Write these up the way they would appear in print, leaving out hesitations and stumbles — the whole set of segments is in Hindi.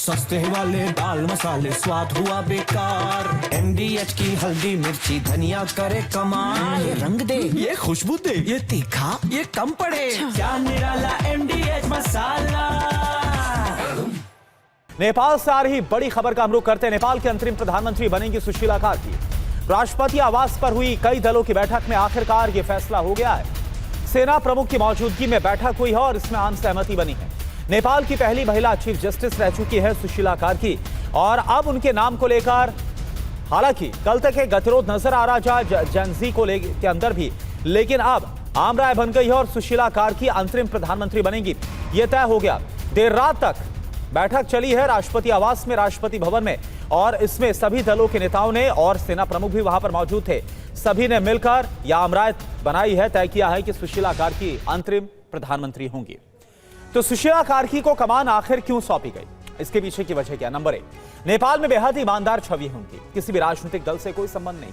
सस्ते वाले दाल मसाले स्वाद हुआ बेकार। MDH की हल्दी मिर्ची धनिया करे कमाल। ये रंग दे, ये खुशबू दे, ये तीखा, ये कम पड़े। क्या निराला MDH मसाला। नेपाल से आ रही बड़ी खबर का हम रुख करते हैं। नेपाल के अंतरिम प्रधानमंत्री बनेंगी सुशीला कार्की। राष्ट्रपति आवास पर हुई कई दलों की बैठक में आखिरकार यह फैसला हो गया है। सेना प्रमुख की मौजूदगी में बैठक हुई है और इसमें आम सहमति बनी है। नेपाल की पहली महिला चीफ जस्टिस रह चुकी है सुशीला कार्की और अब उनके नाम को लेकर हालांकि कल तक एक गतिरोध नजर आ रहा था जेनजी को के अंदर भी, लेकिन अब आम राय बन गई है और सुशीला कार्की अंतरिम प्रधानमंत्री बनेंगी, यह तय हो गया। देर रात तक बैठक चली है राष्ट्रपति आवास में, राष्ट्रपति भवन में, और इसमें सभी दलों के नेताओं ने और सेना प्रमुख भी वहां पर मौजूद थे। सभी ने मिलकर यह आम राय बनाई है, तय किया है कि सुशीला कार्की अंतरिम प्रधानमंत्री होंगी। तो सुशीला कार्की को कमान आखिर क्यों सौंपी गई, इसके पीछे की वजह क्या? नंबर 1, नेपाल में बेहद ईमानदार छवि है उनकी, किसी भी राजनीतिक दल से कोई संबंध नहीं।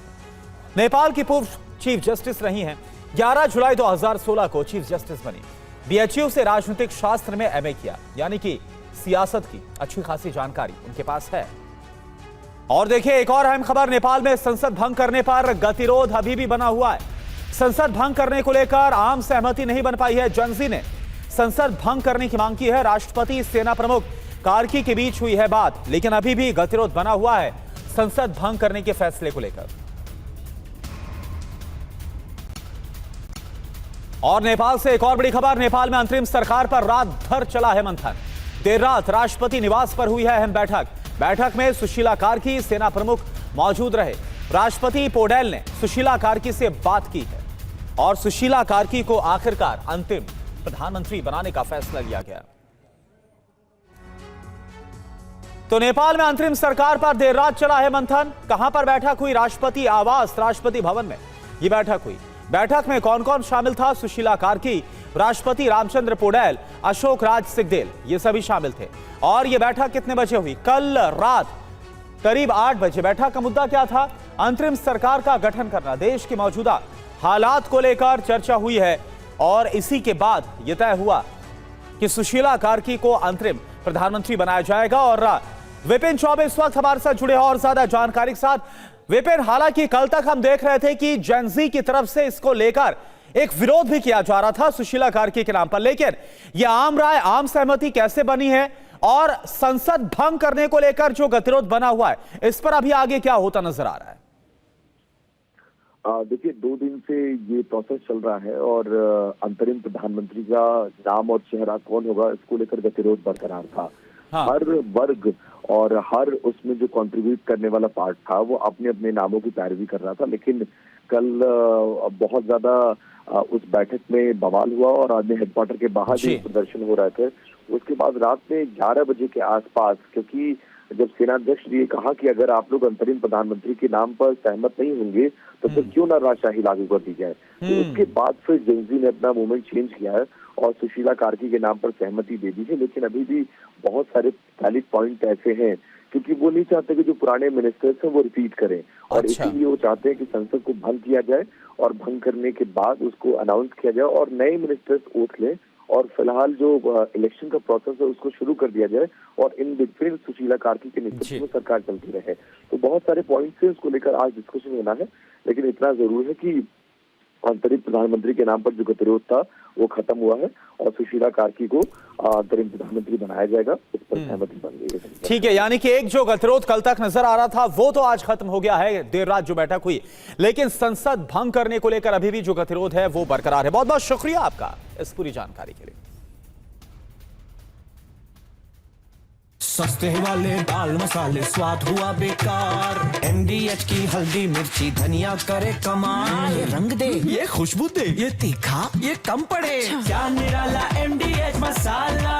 नेपाल की पूर्व चीफ जस्टिस रही हैं, 11 जुलाई 2016 को चीफ जस्टिस बनी। BHU से राजनीतिक शास्त्र में MA किया, यानी कि सियासत की अच्छी खासी जानकारी उनके पास है। और देखिए एक और अहम खबर, नेपाल में संसद भंग करने पर गतिरोध अभी भी बना हुआ है। संसद भंग करने को लेकर आम सहमति नहीं बन पाई है। जेनजी ने संसद भंग करने की मांग की है। राष्ट्रपति, सेना प्रमुख कार्की के बीच हुई है बात, लेकिन अभी भी गतिरोध बना हुआ है संसद भंग करने के फैसले को लेकर। और नेपाल से एक और बड़ी खबर, नेपाल में अंतरिम सरकार पर रात भर चला है मंथन। देर रात राष्ट्रपति निवास पर हुई है अहम बैठक। बैठक में सुशीला कार्की, सेना प्रमुख मौजूद रहे। राष्ट्रपति पौडेल ने सुशीला कार्की से बात की है और सुशीला कार्की को आखिरकार अंतिम प्रधानमंत्री बनाने का फैसला लिया गया। तो नेपाल में अंतरिम सरकार पर देर रात चला है मंथन। कहां पर बैठक हुई? राष्ट्रपति आवास, राष्ट्रपति भवन में यह बैठक हुई। बैठक में कौन कौन शामिल था? सुशीला कार्की, राष्ट्रपति रामचंद्र पौडेल, अशोक राज सिंहदेल, ये सभी शामिल थे। और यह बैठक कितने बजे हुई? कल रात करीब 8 बजे। बैठक का मुद्दा क्या था? अंतरिम सरकार का गठन करना। देश के मौजूदा हालात को लेकर चर्चा हुई है और इसी के बाद यह तय हुआ कि सुशीला कार्की को अंतरिम प्रधानमंत्री बनाया जाएगा। और विपिन चौबे इस वक्त हमारे साथ जुड़े हैं और ज्यादा जानकारी के साथ। विपिन, हालांकि कल तक हम देख रहे थे कि जेनजी की तरफ से इसको लेकर एक विरोध भी किया जा रहा था सुशीला कार्की के नाम पर, लेकिन यह आम राय, आम सहमति कैसे बनी है और संसद भंग करने को लेकर जो गतिरोध बना हुआ है, इस पर अभी आगे क्या होता नजर आ रहा है? देखिए 2 दिन से ये प्रोसेस चल रहा है और अंतरिम प्रधानमंत्री का नाम और चेहरा कौन होगा, इसको लेकर गतिरोध बरकरार था। हाँ। हर वर्ग और हर उसमें जो कंट्रीब्यूट करने वाला पार्ट था वो अपने अपने नामों की पैरवी कर रहा था, लेकिन कल बहुत ज्यादा उस बैठक में बवाल हुआ और आदमी हेडक्वार्टर के बाहर जो प्रदर्शन हो रहे थे। उसके बाद रात में 11 बजे के आसपास, क्योंकि जब सेनाध्यक्ष जी ने कहा कि अगर आप लोग अंतरिम प्रधानमंत्री के नाम पर सहमत नहीं होंगे तो फिर क्यों ना राजशाही लागू कर दी जाए, तो उसके बाद फिर जेनजी ने अपना मूवमेंट चेंज किया है और सुशीला कार्की के नाम पर सहमति दे दी है। लेकिन अभी भी बहुत सारे वैलिड पॉइंट ऐसे हैं, क्योंकि वो नहीं चाहते कि जो पुराने मिनिस्टर्स हैं वो रिपीट करें और इसीलिए वो चाहते हैं कि संसद को भंग किया जाए और भंग करने के बाद उसको अनाउंस किया जाए और नए मिनिस्टर्स ओथ लें और फिलहाल जो इलेक्शन का प्रोसेस है उसको शुरू कर दिया जाए और इन बिटवीन सुशीला कार्की के नेतृत्व में सरकार चलती रहे। तो बहुत सारे पॉइंट्स हैं, उसको लेकर आज डिस्कशन होना है, लेकिन इतना जरूर है कि अंतरिम प्रधानमंत्री के नाम पर जो गतिरोध था वो खत्म हुआ है और सुशीला कार्की को अंतरिम प्रधानमंत्री बनाया जाएगा, इस पर सहमति बन गई है। ठीक है, यानी कि एक जो गतिरोध कल तक नजर आ रहा था वो तो आज खत्म हो गया है, देर रात जो बैठक हुई, लेकिन संसद भंग करने को लेकर अभी भी जो गतिरोध है वो बरकरार है। बहुत बहुत शुक्रिया आपका इस पूरी जानकारी के लिए। सस्ते वाले दाल मसाले स्वाद हुआ बेकार। MDH की हल्दी मिर्ची धनिया करे कमाल। ये रंग दे, ये खुशबू दे, ये तीखा, ये कम पड़े। क्या निराला MDH मसाला।